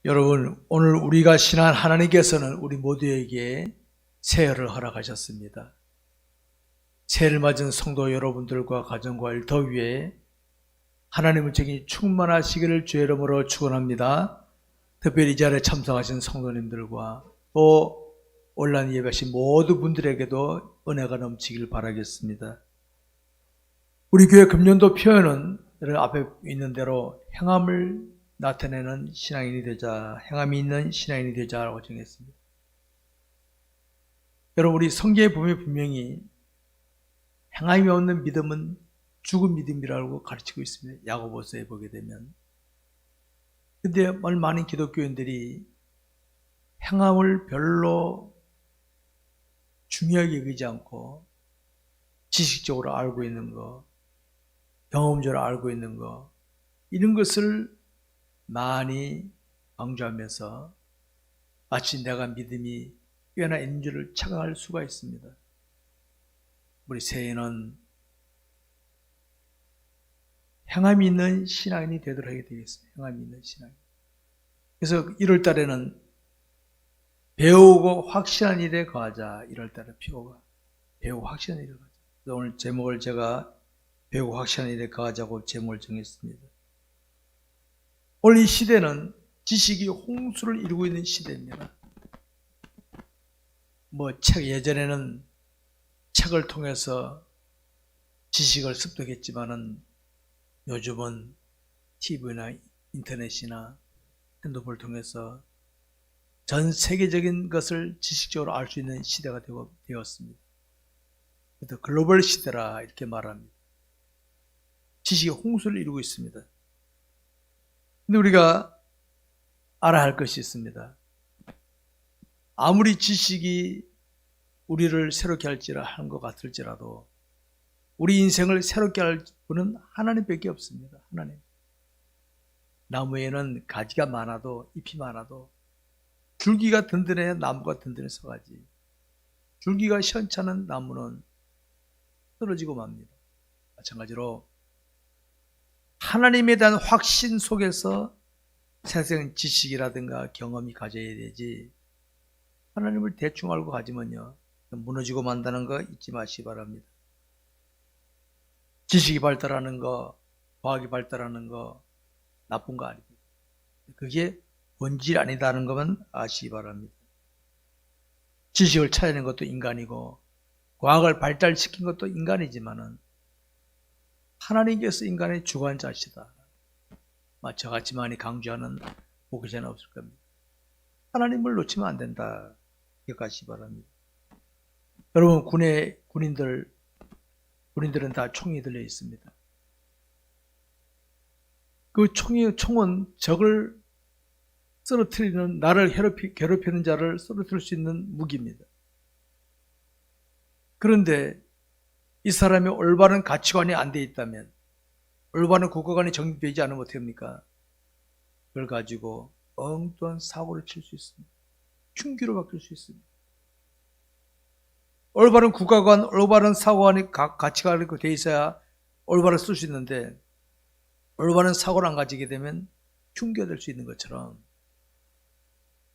여러분, 오늘 우리가 신한 하나님께서는 우리 모두에게 새해를 허락하셨습니다. 새해를 맞은 성도 여러분들과 가정과 일 더 위에 하나님의 정이 충만하시기를 주의 이름으로 축원합니다. 특별히 이 자리에 참석하신 성도님들과 또 온라인 예배하신 모든 분들에게도 은혜가 넘치길 바라겠습니다. 우리 교회 금년도 표현은 여러분 앞에 있는 대로 행함을 나타내는 신앙인이 되자, 행함이 있는 신앙인이 되자라고 정했습니다. 여러분, 우리 성경에 보면 분명히 행함이 없는 믿음은 죽은 믿음이라고 가르치고 있습니다. 야고보서에 보게 되면. 근데 많은 기독교인들이 행함을 별로 중요하게 여기지 않고 지식적으로 알고 있는 거, 경험적으로 알고 있는 거, 이런 것을 많이 강조하면서 마치 내가 믿음이 꽤나 있는 줄을 착각할 수가 있습니다. 우리 새해는 행함이 있는 신앙인이 되도록 하게 되겠습니다. 행함이 있는 신앙인. 그래서 1월 달에는 배우고 확신한 일에 거하자. 1월 달에 배우고 확신한 일에 거하자. 그래서 오늘 제목을 제가 배우고 확신한 일에 거하자고 제목을 정했습니다. 오늘 이 시대는 지식이 홍수를 이루고 있는 시대입니다. 예전에는 책을 통해서 지식을 습득했지만은 요즘은 TV나 인터넷이나 핸드폰을 통해서 전 세계적인 것을 지식적으로 알 수 있는 시대가 되었습니다. 그래서 글로벌 시대라 이렇게 말합니다. 지식이 홍수를 이루고 있습니다. 근데 우리가 알아야 할 것이 있습니다. 아무리 지식이 우리를 새롭게 하는 것 같을지라도 우리 인생을 새롭게 할 분은 하나님밖에 없습니다. 하나님. 나무에는 가지가 많아도 잎이 많아도 줄기가 든든해야 나무가 든든해서 가지. 줄기가 시원찮은 나무는 떨어지고 맙니다. 마찬가지로 하나님에 대한 확신 속에서 세상 지식이라든가 경험이 가져야 되지, 하나님을 대충 알고 가지면요 무너지고 만다는 거 잊지 마시기 바랍니다. 지식이 발달하는 거, 과학이 발달하는 거 나쁜 거 아닙니다. 그게 본질 아니다는 것만 아시기 바랍니다. 지식을 찾아낸 것도 인간이고 과학을 발달시킨 것도 인간이지만은 하나님께서 인간의 주관자시다. 저같이 많이 강조하는 목회자는 없을 겁니다. 하나님을 놓치면 안 된다. 기억하시기 바랍니다. 여러분, 군인들은 다 총이 들려 있습니다. 그 총은 적을 쓰러뜨리는, 나를 괴롭히는 자를 쓰러뜨릴 수 있는 무기입니다. 그런데 이 사람의 올바른 가치관이 안 돼 있다면, 올바른 국가관이 정립되지 않으면 어떻게 합니까? 그걸 가지고 엉뚱한 사고를 칠 수 있습니다. 흉기로 바뀔 수 있습니다. 올바른 국가관, 올바른 사고관이 가치가 돼 있어야 올바른 쓸 수 있는데, 올바른 사고를 안 가지게 되면 흉기가 될 수 있는 것처럼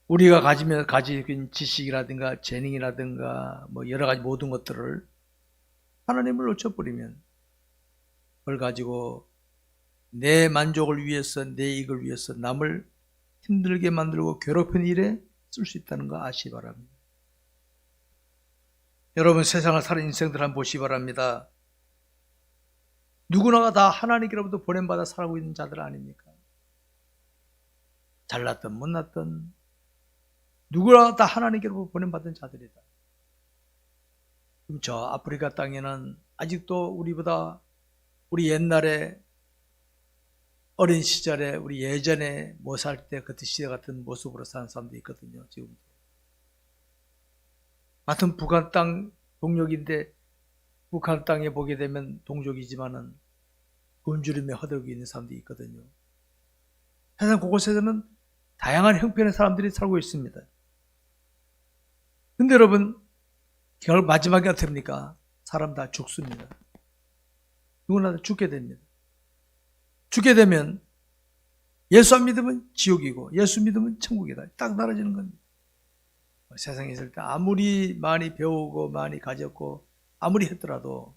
우리가 가진 지식이라든가 재능이라든가 여러 가지 모든 것들을 하나님을 놓쳐버리면 그걸 가지고 내 만족을 위해서, 내 이익을 위해서 남을 힘들게 만들고 괴롭히는 일에 쓸 수 있다는 거 아시기 바랍니다. 여러분, 세상을 사는 인생들 한번 보시기 바랍니다. 누구나가 다 하나님께로부터 보냄받아 살고 있는 자들 아닙니까? 잘났든 못났든 누구나 다 하나님께로부터 보냄받은 자들이다. 그럼 저 아프리카 땅에는 아직도 우리 옛날에 어린 시절에 우리 예전에 못 살 때 그때 시대 같은 모습으로 사는 사람도 있거든요. 지금도. 같은 북한 땅 동족인데 북한 땅에 보게 되면 동족이지만은 굶주림에 허덕이고 있는 사람도 있거든요. 세상 곳곳에서는 다양한 형편의 사람들이 살고 있습니다. 근데 여러분, 결국 마지막에 어떻게 됩니까? 사람 다 죽습니다. 누구나 다 죽게 됩니다. 죽게 되면 예수 안 믿으면 지옥이고 예수 믿으면 천국이다. 딱 나눠지는 겁니다. 세상에 있을 때 아무리 많이 배우고 많이 가졌고 아무리 했더라도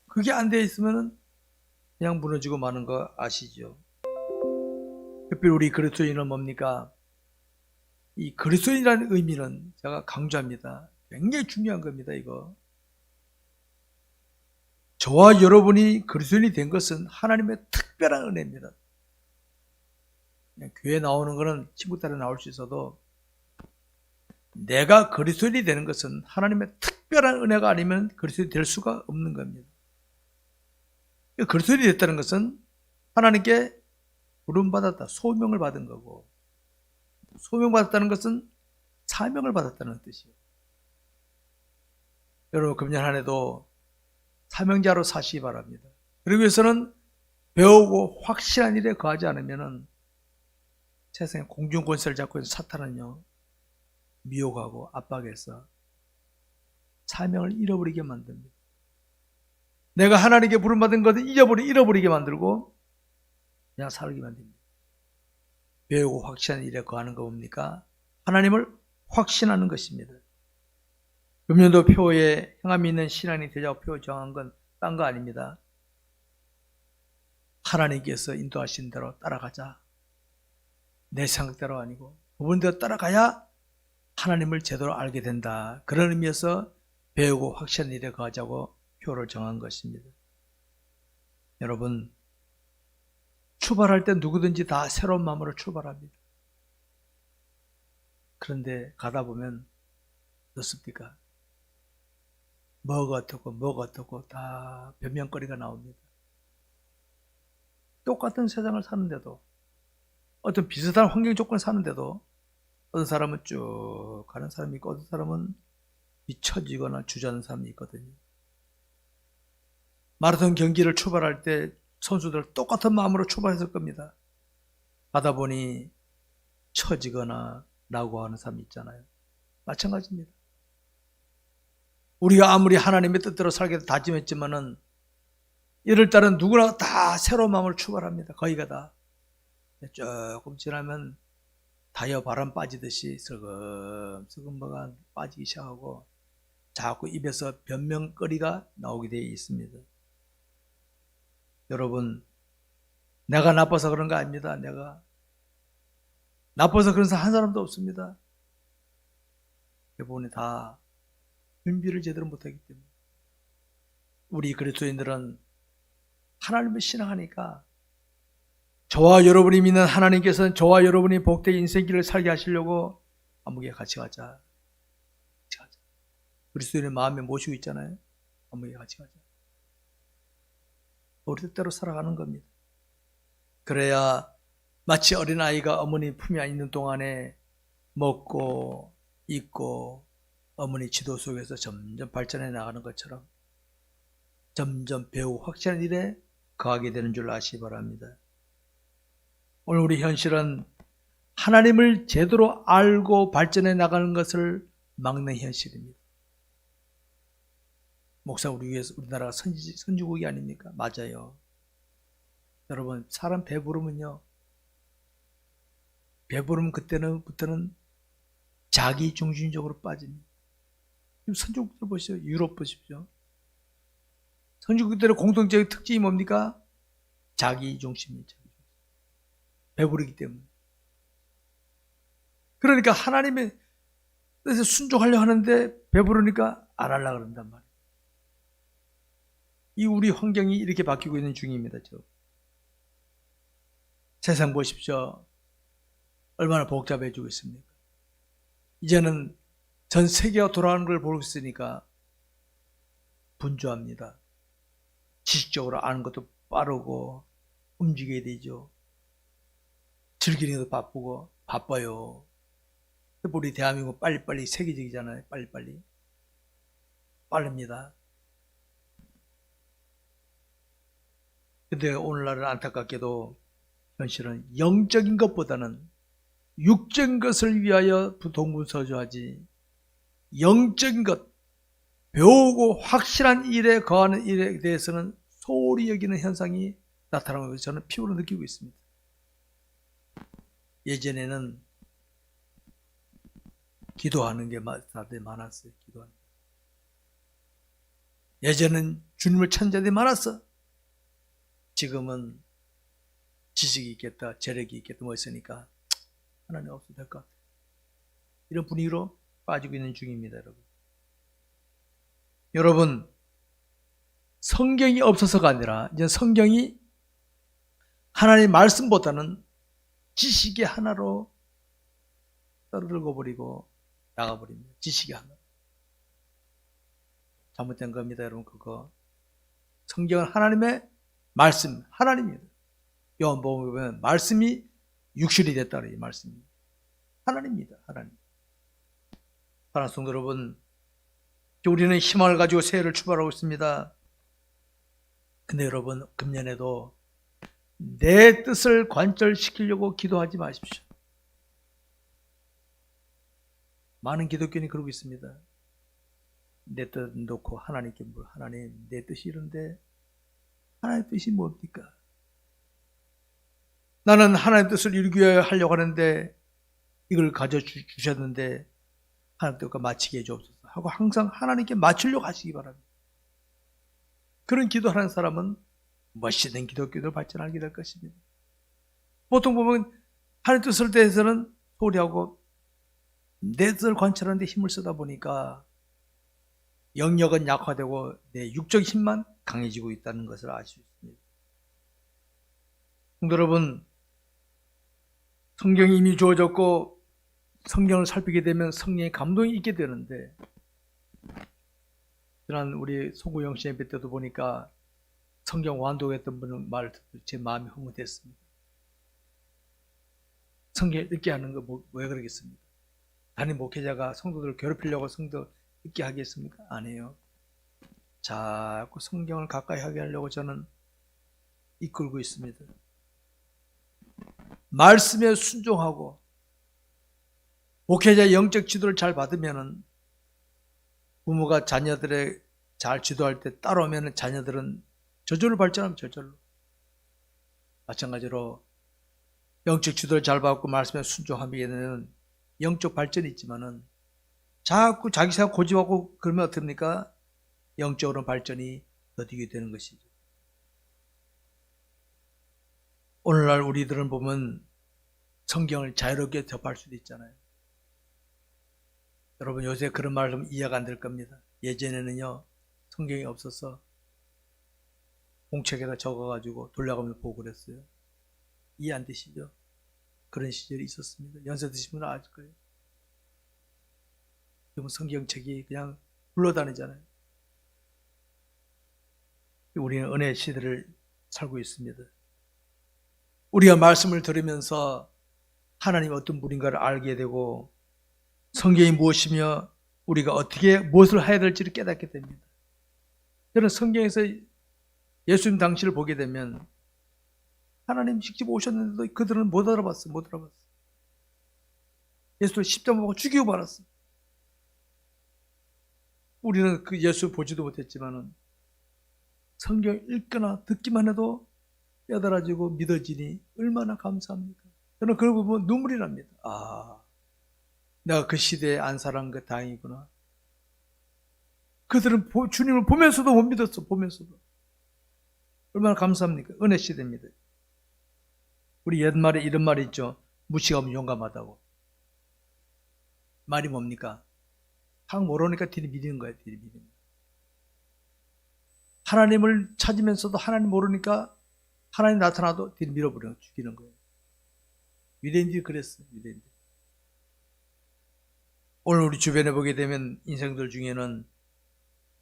그게 안 돼 있으면 그냥 무너지고 마는 거 아시죠? 특별히 우리 그리스도인은 뭡니까? 이 그리스도인이라는 의미는 제가 강조합니다. 굉장히 중요한 겁니다. 이거. 저와 여러분이 그리스도인이 된 것은 하나님의 특별한 은혜입니다. 그냥 교회 나오는 거는 친구 따라 나올 수 있어도 내가 그리스도인이 되는 것은 하나님의 특별한 은혜가 아니면 그리스도인이 될 수가 없는 겁니다. 그리스도인이 됐다는 것은 하나님께 부름받았다, 소명을 받은 거고, 소명받았다는 것은 사명을 받았다는 뜻이에요. 여러분 금년 한 해도 사명자로 사시기 바랍니다. 그러기 위해서는 배우고 확실한 일에 거하지 않으면 세상에 공중권세를 잡고 있는 사탄은요, 미혹하고 압박해서 사명을 잃어버리게 만듭니다. 내가 하나님께 부름받은 것을 잃어버리게 만들고 그냥 살게 만듭니다. 배우고 확신한 일에 거하는 거 뭡니까? 하나님을 확신하는 것입니다. 금년도 표에 행함이 있는 신앙이 되자고 표 정한 건 딴 거 아닙니다. 하나님께서 인도하신 대로 따라가자. 내 생각대로 아니고 그분대로 따라가야 하나님을 제대로 알게 된다. 그런 의미에서 배우고 확신한 일에 거하자고 표를 정한 것입니다. 여러분, 출발할 때 누구든지 다 새로운 마음으로 출발합니다. 그런데 가다 보면 어떻습니까? 뭐가 어떻고 다 변명거리가 나옵니다. 똑같은 세상을 사는데도, 어떤 비슷한 환경 조건을 사는데도 어떤 사람은 쭉 가는 사람이 있고 어떤 사람은 뒤처지거나 주저하는 사람이 있거든요. 마라톤 경기를 출발할 때 선수들 똑같은 마음으로 출발했을 겁니다. 가다 보니 처지거나 라고 하는 사람이 있잖아요. 마찬가지입니다. 우리가 아무리 하나님의 뜻대로 살게 다짐했지만은 이럴 때는 누구나 다 새로운 마음으로 출발합니다. 거의가 다. 조금 지나면 다이어 바람 빠지듯이 슬금슬금 뭐가 빠지기 시작하고 자꾸 입에서 변명거리가 나오게 되어 있습니다. 여러분, 내가 나빠서 그런 거 아닙니다. 내가 나빠서 그런 사람 한 사람도 없습니다. 대부분이 다 준비를 제대로 못하기 때문에. 우리 그리스도인들은 하나님을 신앙하니까 저와 여러분이 믿는 하나님께서는 저와 여러분이 복된 인생길을 살게 하시려고 아무개 같이 가자. 그리스도인의 마음에 모시고 있잖아요. 아무개 같이 가자. 우리 뜻대로 살아가는 겁니다. 그래야 마치 어린아이가 어머니 품에 있는 동안에 먹고 입고 어머니 지도 속에서 점점 발전해 나가는 것처럼 점점 배우고 확실한 일에 거하게 되는 줄 아시기 바랍니다. 오늘 우리 현실은 하나님을 제대로 알고 발전해 나가는 것을 막는 현실입니다. 목사, 우리나라가 선진국이 아닙니까? 맞아요. 여러분, 사람 배부르면 그때는 자기 중심적으로 빠집니다. 선진국들 보시죠. 유럽 보십시오. 선진국들의 공통적인 특징이 뭡니까? 자기 중심이죠. 배부르기 때문에. 그러니까 하나님의 뜻에 순종하려고 하는데 배부르니까 안 하려고 그런단 말이에요. 이 우리 환경이 이렇게 바뀌고 있는 중입니다. 세상 보십시오. 얼마나 복잡해지고 있습니까? 이제는 전 세계가 돌아가는 걸 보고 있으니까 분주합니다. 지식적으로 아는 것도 빠르고 움직여야 되죠. 즐기는 것도 바빠요. 우리 대한민국 빨리빨리 세계적이잖아요. 빨리빨리. 빠릅니다. 근데 오늘날은 안타깝게도 현실은 영적인 것보다는 육적인 것을 위하여 동분서주하지 영적인 것, 배우고 확실한 일에 거하는 일에 대해서는 소홀히 여기는 현상이 나타나고 저는 피부로 느끼고 있습니다. 예전에는 기도하는 게 다들 많았어요. 기도하는. 예전엔 주님을 찾는 자들이 많았어. 지금은 지식이 있겠다, 재력이 있겠다, 뭐 있으니까 하나님 없어도 될 것 같아요. 이런 분위기로 빠지고 있는 중입니다, 여러분. 여러분, 성경이 없어서가 아니라 이제 성경이 하나님의 말씀보다는 지식의 하나로 떨어들고 버리고 나가버립니다. 지식의 하나. 잘못된 겁니다, 여러분. 그거. 성경은 하나님의 말씀, 하나님입니다. 요한복음에 보면 말씀이 육신이 됐다는 이 말씀이 하나님입니다. 하나님. 사랑하는 성도 여러분, 우리는 희망을 가지고 새해를 출발하고 있습니다. 근데 여러분, 금년에도 내 뜻을 관철시키려고 기도하지 마십시오. 많은 기독교인이 그러고 있습니다. 내 뜻 놓고 하나님께 물, 하나님 내 뜻이 이런데 하나님의 뜻이 뭡니까? 나는 하나님의 뜻을 이루기 위하여 하려고 하는데 이걸 가져주셨는데 하나님 뜻과 맞추게 해주옵소서 하고 항상 하나님께 맞추려고 하시기 바랍니다. 그런 기도하는 사람은 멋있는 기독교도 발전하게 될 것입니다. 보통 보면 하나님 뜻을 대해서는 소리하고 내 뜻을 관찰하는 데 힘을 쓰다 보니까 영역은 약화되고 내 육적 힘만 강해지고 있다는 것을 알 수 있습니다. 성도 여러분, 성경이 이미 주어졌고 성경을 살피게 되면 성령의 감동이 있게 되는데 지난 우리 송구영 씨 예배 때도 보니까 성경 완독했던 분의 말을 듣고 제 마음이 흐뭇했습니다. 성경 읽게 하는 거 왜 그러겠습니까? 담임 목회자가 성도들을 괴롭히려고 성도 읽게 하겠습니까? 아니에요. 자꾸 성경을 가까이 하게 하려고 저는 이끌고 있습니다. 말씀에 순종하고 목회자의 영적 지도를 잘 받으면은 부모가 자녀들의 잘 지도할 때 따라오면 자녀들은 저절로 발전하면 저절로. 마찬가지로 영적 지도를 잘 받고 말씀에 순종하면 영적 발전이 있지만은 자꾸 자기 생각 고집하고 그러면 어떻습니까? 영적으로 발전이 더디게 되는 것이죠. 오늘날 우리들은 보면 성경을 자유롭게 접할 수도 있잖아요. 여러분 요새 그런 말 좀 이해가 안 될 겁니다. 예전에는요 성경이 없어서 공책에다 적어가지고 돌려가면서 보고 그랬어요. 이해 안 되시죠? 그런 시절이 있었습니다. 연세 드신 분은 아실 거예요. 지금 성경책이 그냥 굴러다니잖아요. 우리는 은혜의 시대를 살고 있습니다. 우리가 말씀을 들으면서 하나님이 어떤 분인가를 알게 되고 성경이 무엇이며 우리가 어떻게 무엇을 해야 될지를 깨닫게 됩니다. 저는 성경에서 예수님 당시를 보게 되면 하나님 직접 오셨는데도 그들은 못 알아봤어. 못 알아봤어. 예수를 십자가 보고 죽이고 말았어. 우리는 그 예수 보지도 못했지만은 성경 읽거나 듣기만 해도 뼈다라지고 믿어지니 얼마나 감사합니까? 저는 그걸 보면 눈물이 납니다. 아, 내가 그 시대에 안 살아간 게 다행이구나. 그들은 주님을 보면서도 못 믿었어. 보면서도. 얼마나 감사합니까? 은혜 시대입니다. 우리 옛말에 이런 말이 있죠. 무시가 하면 용감하다고. 말이 뭡니까? 딱 모르니까 뒤를 미리는 거예요. 뒤를 미리는 거예요. 하나님을 찾으면서도 하나님 모르니까 하나님 나타나도 뒤를 밀어버려 죽이는 거예요. 유대인들이 그랬어요. 유대인들. 오늘 우리 주변에 보게 되면 인생들 중에는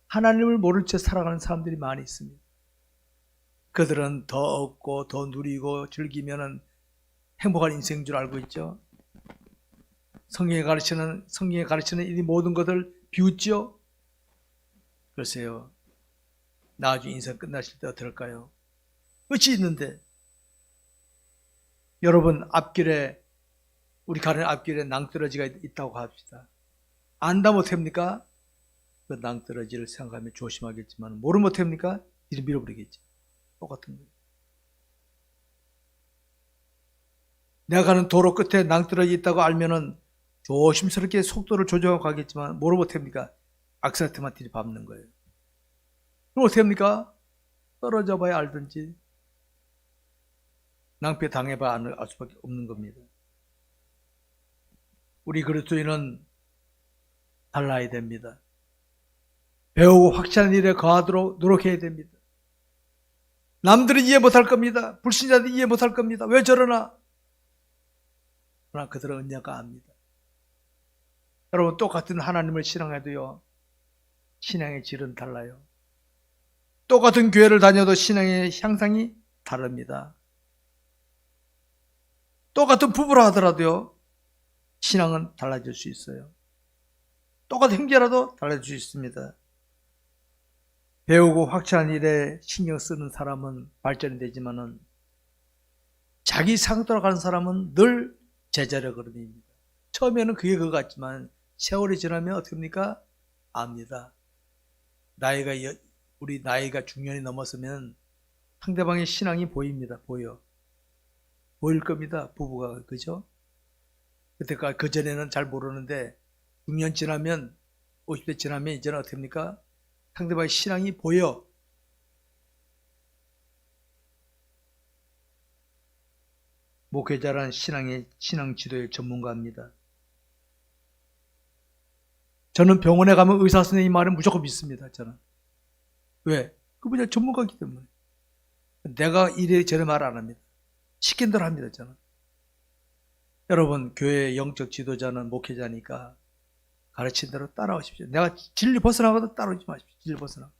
하나님을 모른 채 살아가는 사람들이 많이 있습니다. 그들은 더 얻고 더 누리고 즐기면 행복한 인생인 줄 알고 있죠. 성경에 가르치는 이 모든 것을 비웃죠. 글쎄요. 나중에 인생 끝나실 때 어떨까요? 끝이 있는데 여러분 앞길에 우리 가는 앞길에 낭떠러지가 있다고 합시다. 안다 못합니까? 그 낭떠러지를 생각하면 조심하겠지만 모르면 못합니까? 뒤를 밀어버리겠죠. 똑같은 거예요. 내가 가는 도로 끝에 낭떠러지 있다고 알면은 조심스럽게 속도를 조정하고 가겠지만 뭐로 못합니까? 악셀한테만 들이밟는 거예요. 그럼 어떻게 합니까? 떨어져 봐야 알든지 낭패 당해봐야 알 수밖에 없는 겁니다. 우리 그리스도인은 달라야 됩니다. 배우고 확실한 일에 거하도록 노력해야 됩니다. 남들은 이해 못할 겁니다. 불신자들은 이해 못할 겁니다. 왜 저러나? 그러나 그들은 은혜가 압니다. 여러분 똑같은 하나님을 신앙해도요, 신앙의 질은 달라요. 똑같은 교회를 다녀도 신앙의 향상이 다릅니다. 똑같은 부부라 하더라도요, 신앙은 달라질 수 있어요. 똑같은 형제라도 달라질 수 있습니다. 배우고 확실한 일에 신경 쓰는 사람은 발전이 되지만은 자기 상도로 가는 사람은 늘 제자력 걸음입니다. 처음에는 그게 그거 같지만 세월이 지나면 어떻게 합니까? 압니다. 우리 나이가 중년이 넘었으면 상대방의 신앙이 보입니다. 보일 겁니다. 부부가, 그죠? 그때까지 그전에는 잘 모르는데 6년 지나면 50대 지나면 이제는 어떻게 합니까? 상대방의 신앙이 보여. 목회자란 신앙 지도의 전문가입니다. 저는 병원에 가면 의사 선생님 말은 무조건 믿습니다. 저는. 왜? 그분이 전문가이기 때문에. 내가 이래저래 말 안 합니다. 시킨 대로 합니다. 저는. 여러분 교회의 영적 지도자는 목회자니까 가르친 대로 따라오십시오. 내가 진리 벗어나거든 따라오지 마십시오. 진리 벗어나.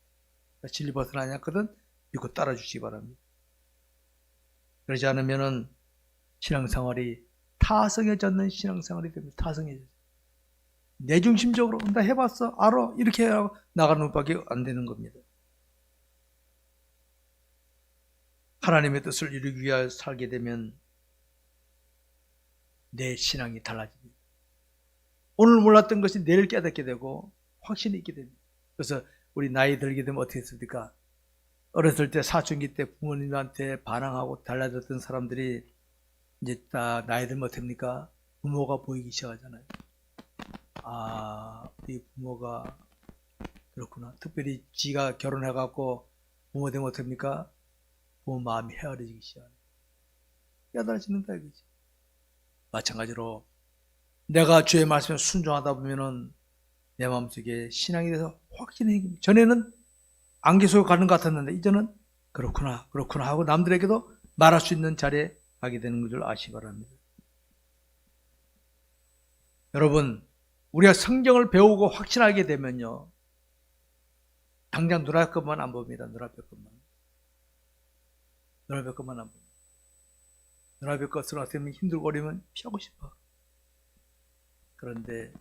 진리 벗어나지 않거든 믿고 따라주시기 바랍니다. 그러지 않으면은 신앙생활이 타성해졌는 신앙생활이 됩니다. 타성해졌어요. 내중심적으로 나 해봤어 알아 이렇게 하고 나가는 것밖에 안 되는 겁니다. 하나님의 뜻을 이루기 위하여 살게 되면 내 신앙이 달라집니다. 오늘 몰랐던 것이 내일 깨닫게 되고 확신이 있게 됩니다. 그래서 우리 나이 들게 되면 어떻게 했습니까? 어렸을 때 사춘기 때 부모님한테 반항하고 달라졌던 사람들이 이제 딱 나이 들면 어떻습니까? 부모가 보이기 시작하잖아요. 아, 우리 부모가 그렇구나. 특별히 지가 결혼해갖고 부모 되면 어떻습니까? 부모 마음이 헤아려지기 시작합니다. 깨달아지는다 이거지. 마찬가지로 내가 주의 말씀에 순종하다 보면은 내 마음속에 신앙에 대해서 확신이 생깁니다. 전에는 안개 속에 가는 것 같았는데 이제는 그렇구나 하고 남들에게도 말할 수 있는 자리에 가게 되는 줄 아시기 바랍니다. 여러분 우리가 성경을 배우고 확신하게 되면요 당장 눈앞 것만 안 봅니다. 눈앞 것만 안 봅니다. 눈앞의 것을 어떻게 힘들고 어려면 피하고 싶어. 그런데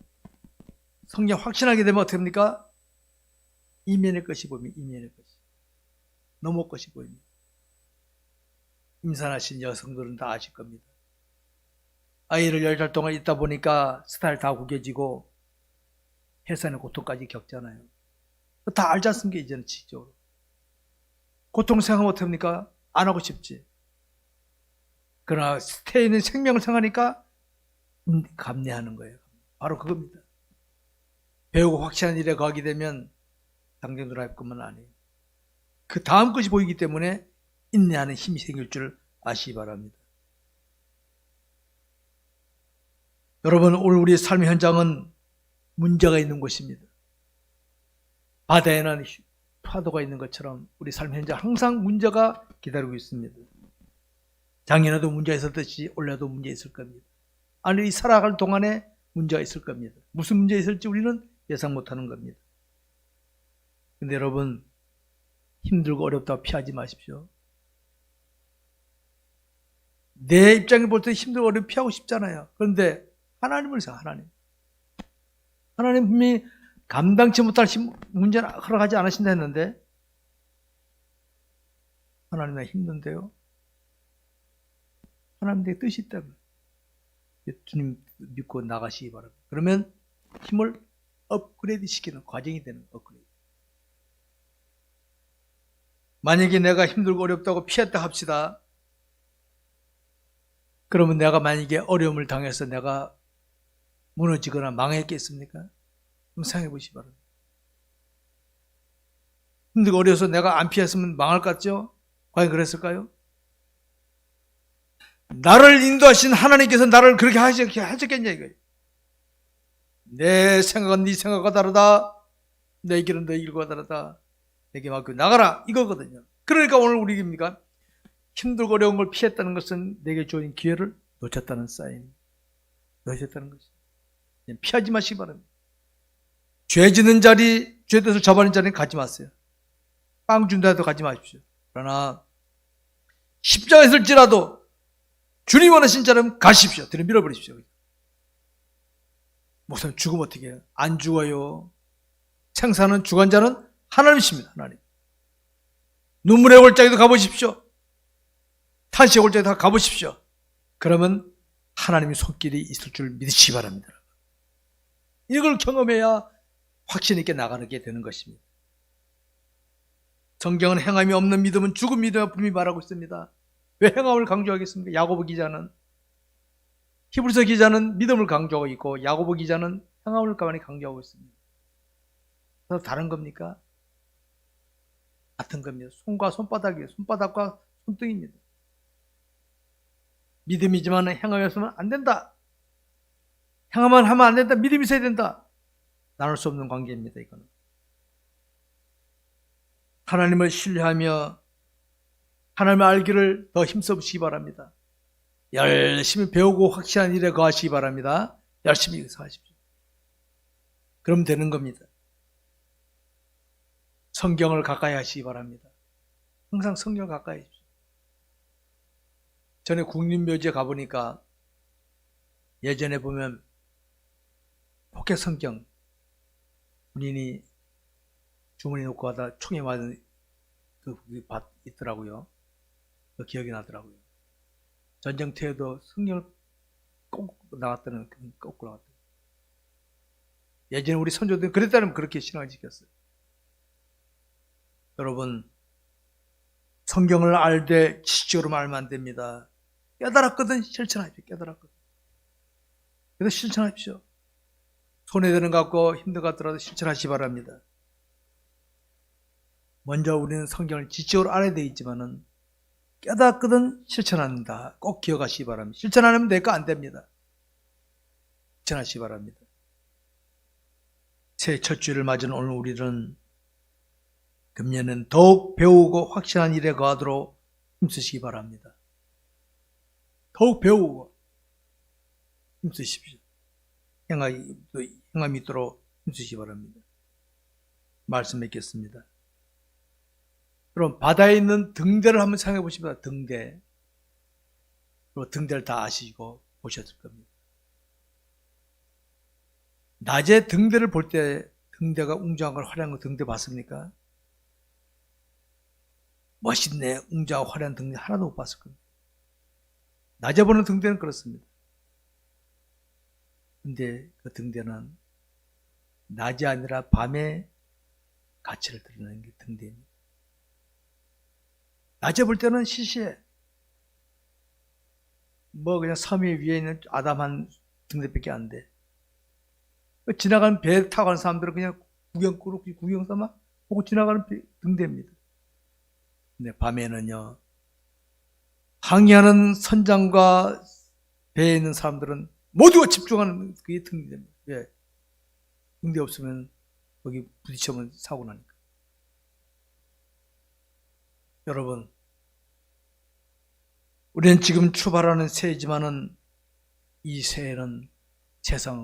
성경 확신하게 되면 어떻게 합니까? 이면의 것이 보입니다. 이면의 것이. 너무 것이 보입니다. 임산하신 여성들은 다 아실 겁니다. 아이를 10달 동안 있다 보니까 스타일 다 구겨지고 해산의 고통까지 겪잖아요. 다 알지 않습니까? 이제는 지적으로. 고통 생각하면 어떻게 합니까? 안 하고 싶지. 그러나 스테에 있는 생명을 생각하니까 감내하는 거예요. 바로 그겁니다. 배우고 확실한 일에 거하게 되면 당장 눈앞 것만 아니에요. 그 다음 것이 보이기 때문에 인내하는 힘이 생길 줄 아시기 바랍니다. 여러분 오늘 우리의 삶의 현장은 문제가 있는 곳입니다. 바다에는 파도가 있는 것처럼 우리 삶의 현장 항상 문제가 기다리고 있습니다. 작년에도 문제가 있었듯이 올해도 문제 있을 겁니다. 아니 살아갈 동안에 문제가 있을 겁니다. 무슨 문제가 있을지 우리는 예상 못하는 겁니다. 근데 여러분 힘들고 어렵다고 피하지 마십시오. 내 입장에 볼 때 힘들고 어렵고 피하고 싶잖아요. 그런데 하나님을 생각해. 하나님 분명히 감당치 못할 문제는 허락하지 않으신다 했는데 하나님은 힘든데요. 하나님의 뜻이 있다면 주님 믿고 나가시기 바랍니다. 그러면 힘을 업그레이드 시키는 과정이 되는 업그레이드. 만약에 내가 힘들고 어렵다고 피했다 합시다. 그러면 내가 만약에 어려움을 당해서 내가 무너지거나 망했겠습니까? 한번 생각해 보시기 바랍니다. 힘들고 어려서 내가 안 피했으면 망할 것 같죠? 과연 그랬을까요? 나를 인도하신 하나님께서 나를 그렇게 하셨겠냐 이거예요. 내 생각은 네 생각과 다르다. 내 길은 너의 길과 다르다. 내게 맡겨 나가라 이거거든요. 그러니까 오늘 우리입니까? 힘들고 어려운 걸 피했다는 것은 내게 주어진 기회를 놓쳤다는 사인. 놓쳤다는 것이죠. 피하지 마시기 바랍니다. 죄 짓는 자리, 죄 뜻을 잡아내는 자리는 가지 마세요. 빵 준다 해도 가지 마십시오. 그러나 십자가에 있을지라도 주님 원하신 자라면 가십시오. 들어 밀어버리십시오. 목사님 죽으면 어떻게 해요? 안 죽어요. 생사는 주관자는 하나님이십니다. 하나님. 눈물의 골짜기도 가보십시오. 탄식의 골짜기도 가보십시오. 그러면 하나님의 손길이 있을 줄 믿으시기 바랍니다. 이걸 경험해야 확신 있게 나가게 되는 것입니다. 성경은 행함이 없는 믿음은 죽은 믿음이라 분명히 말하고 있습니다. 왜 행함을 강조하겠습니까? 야고보 기자는, 히브리서 기자는 믿음을 강조하고 있고 야고보 기자는 행함을 가만히 강조하고 있습니다. 그래서 다른 겁니까? 같은 겁니다. 손과 손바닥이에요. 손바닥과 손등입니다. 믿음이지만 행함이 없으면 안 된다. 행함만 하면 안 된다. 믿음이 있어야 된다. 나눌 수 없는 관계입니다. 이거는. 하나님을 신뢰하며 하나님을 알기를 더 힘써보시기 바랍니다. 열심히 배우고 확실한 일에 거하시기 바랍니다. 열심히 하십시오. 그럼 되는 겁니다. 성경을 가까이 하시기 바랍니다. 항상 성경을 가까이 하십시오. 전에 국립묘지에 가보니까 예전에 보면 포켓 성경 군인이 주머니 놓고 가다 총에 맞은 그 밭 있더라고요. 그 기억이 나더라고요. 전쟁터에도 성경을 꼭 나갔다는, 꼭 나갔다. 예전에 우리 선조들은 그랬다면 그렇게 신앙을 지켰어요. 여러분, 성경을 알되 지식적으로만 알면 안 됩니다. 깨달았거든 실천하십시오. 깨달았거든. 그래서 실천하십시오. 손에 드는 것 같고 힘든 것 같더라도 실천하시기 바랍니다. 먼저 우리는 성경을 지식적으로 알아야 되어 있지만은 깨닫거든 실천한다. 꼭 기억하시기 바랍니다. 실천 안 하면 될 거 안 됩니다. 실천하시기 바랍니다. 새해 첫 주를 맞은 오늘 우리는 금년은 더욱 배우고 확실한 일에 거하도록 힘쓰시기 바랍니다. 더욱 배우고 힘쓰십시오. 행함이 있도록 힘쓰시기 바랍니다. 말씀 맺겠습니다. 그럼 바다에 있는 등대를 한번 생각해 보십시다. 등대. 그리고 등대를 다 아시고 보셨을 겁니다. 낮에 등대를 볼 때 등대가 웅장한 걸 화려한 거 등대 봤습니까? 멋있네, 웅장하고 화려한 등대 하나도 못 봤을 겁니다. 낮에 보는 등대는 그렇습니다. 근데 그 등대는 낮이 아니라 밤에 가치를 드러내는 게 등대입니다. 낮에 볼 때는 시시해. 그냥 섬 위에 있는 아담한 등대밖에 안 돼. 지나가는 배 타고 가는 사람들은 그냥 구경 삼아 보고 지나가는 등대입니다. 근데 밤에는요, 항해하는 선장과 배에 있는 사람들은 모두가 집중하는 그게 등대입니다. 왜? 등대 없으면 거기 부딪히면 사고 나니까. 여러분, 우리는 지금 출발하는 새해지만은 이 새해는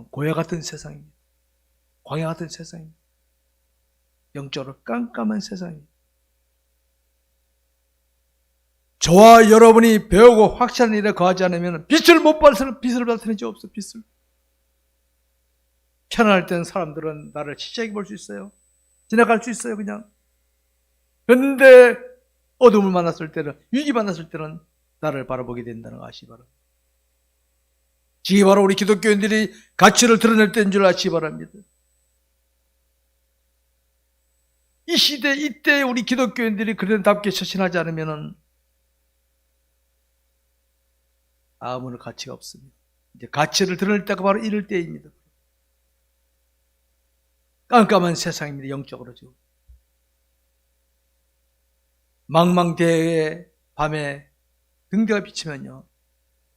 고야 같은 세상입니다. 광야 같은 세상입니다. 영적으로 깜깜한 세상입니다. 저와 여러분이 배우고 확실한 일에 거하지 않으면 빛을 못 받을 빛을 받는 적 없어. 빛을. 편안할 때는 사람들은 나를 시시하게 볼 수 있어요. 지나갈 수 있어요, 그냥. 그런데 어둠을 만났을 때는, 위기 만났을 때는 나를 바라보게 된다는 거 아시기 바랍니다. 이게 바로 우리 기독교인들이 가치를 드러낼 때인 줄 아시기 바랍니다. 이 시대, 이때 우리 기독교인들이 그런답게 처신하지 않으면 아무런 가치가 없습니다. 이제 가치를 드러낼 때가 바로 이럴 때입니다. 깜깜한 세상입니다. 영적으로 지금. 망망대해의 밤에 등대가 비치면요,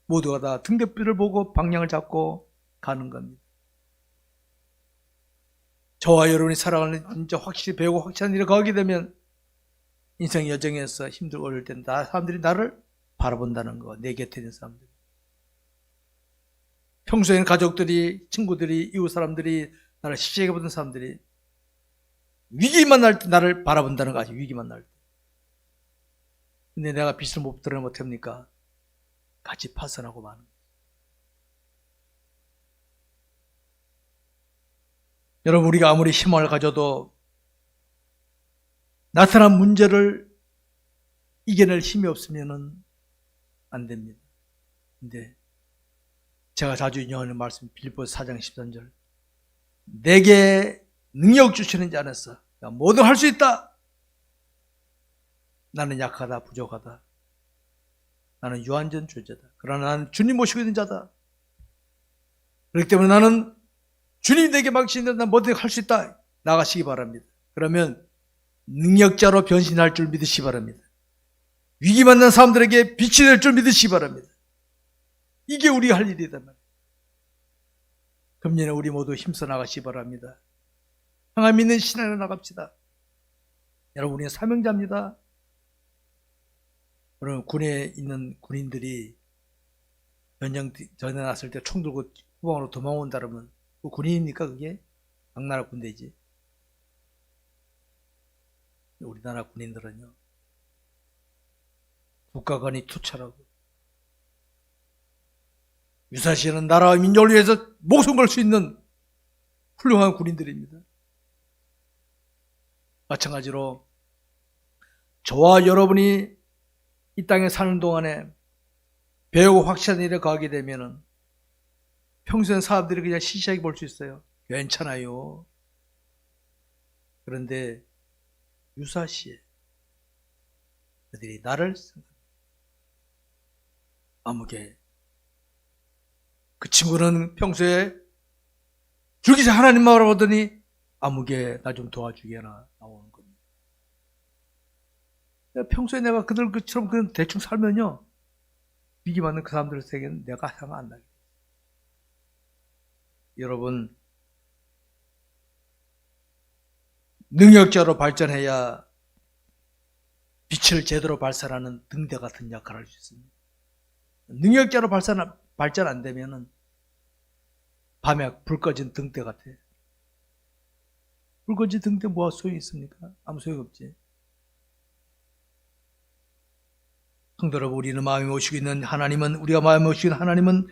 모두가 다 등대불을 보고 방향을 잡고 가는 겁니다. 저와 여러분이 살아가는 진짜 확실히 배우고 확실한 일을 가게 되면 인생 여정에서 힘들고 어려울 때는 사람들이 나를 바라본다는 거, 내 곁에 있는 사람들. 평소에는 가족들이, 친구들이, 이웃 사람들이, 나를 시시하게 보던 사람들이 위기만 날 때 나를 바라본다는 거 아직 위기만 날 때. 근데 내가 빛을 못 드러내면 어떡합니까? 같이 파산하고 마는 거예요. 여러분, 우리가 아무리 희망을 가져도 나타난 문제를 이겨낼 힘이 없으면 안 됩니다. 근데 제가 자주 인용하는 말씀, 빌립보서 4장 13절. 내게 능력 주시는 자 안에서 뭐든 할 수 있다. 나는 약하다, 부족하다. 나는 유한전 존재다. 그러나 나는 주님 모시고 있는 자다. 그렇기 때문에 나는 주님이 내게 맡기신 난 뭐든 할 수 있다. 나가시기 바랍니다. 그러면 능력자로 변신할 줄 믿으시기 바랍니다. 위기 만난 사람들에게 빛이 될 줄 믿으시기 바랍니다. 이게 우리가 할 일이다 말이에요. 금년에 우리 모두 힘써 나가시기 바랍니다. 하나님 믿는 신앙으로 나갑시다. 여러분, 우리는 사명자입니다. 여러분, 군에 있는 군인들이 전쟁 전에 났을 때 총 들고 후방으로 도망온다 그러면 그 군인입니까? 그게? 당나라 군대이지. 우리나라 군인들은요, 국가관이 투철하고 유사시에는 나라와 민족을 위해서 목숨 걸 수 있는 훌륭한 군인들입니다. 마찬가지로 저와 여러분이 이 땅에 사는 동안에 배우고 확실한 일에 가게 되면은 평소엔 사람들이 그냥 시시하게 볼 수 있어요. 괜찮아요. 그런데 유사시에 그들이 나를 아무개, 그 친구는 평소에 주기자 하나님 말하더니 아무개 나 좀 도와주게나 나오는 겁니다. 평소에 내가 그들처럼 그냥 대충 살면요, 위기 맞는 그 사람들에게는 내가 상관 안 나게. 여러분, 능력자로 발전해야 빛을 제대로 발산하는 등대 같은 역할을 할 수 있습니다. 능력자로 발전 안 되면은 밤에 불 꺼진 등대 같아. 불 꺼진 등대 뭐가 소용이 있습니까? 아무 소용이 없지. 성도 여러분, 우리는 마음에 모시고 있는 하나님은, 우리가 마음에 모시고 있는 하나님은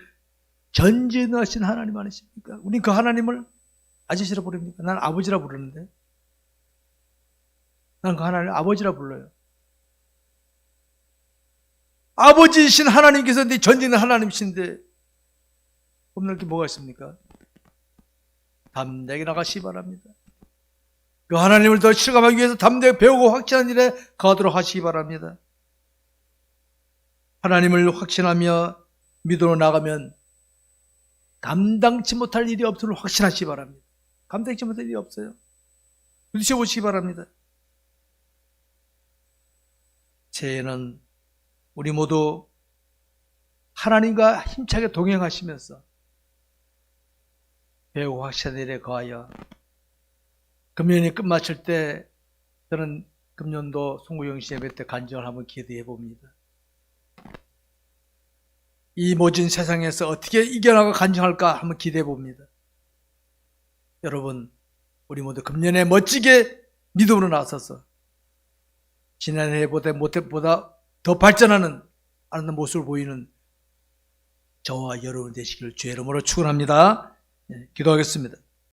전지전능하신 하나님 아니십니까? 우린 그 하나님을 아저씨라 부릅니까? 난 아버지라 부르는데. 난 그 하나님을 아버지라 불러요. 아버지이신 하나님께서 내 전지는 하나님이신데 없는 게 뭐가 있습니까? 담대하게 나가시기 바랍니다. 그 하나님을 더 실감하기 위해서 담대하게 배우고 확신한 일에 가도록 하시기 바랍니다. 하나님을 확신하며 믿음으로 나가면 감당치 못할 일이 없음을 확신하시기 바랍니다. 감당치 못할 일이 없어요. 부딪혀보시기 바랍니다. 새해에는 우리 모두 하나님과 힘차게 동행하시면서 배우고 확실한 일에 거하여 금년이 끝마칠 때 저는 금년도 송구영시 예배 때 간증을 한번 기대해 봅니다. 이 모진 세상에서 어떻게 이겨나가 간증할까 한번 기대해 봅니다. 여러분, 우리 모두 금년에 멋지게 믿음으로 나서서 지난해보다 더 발전하는 아름다운 모습을 보이는 저와 여러분 되시기를 주의 이름으로 축원합니다. 기도하겠습니다.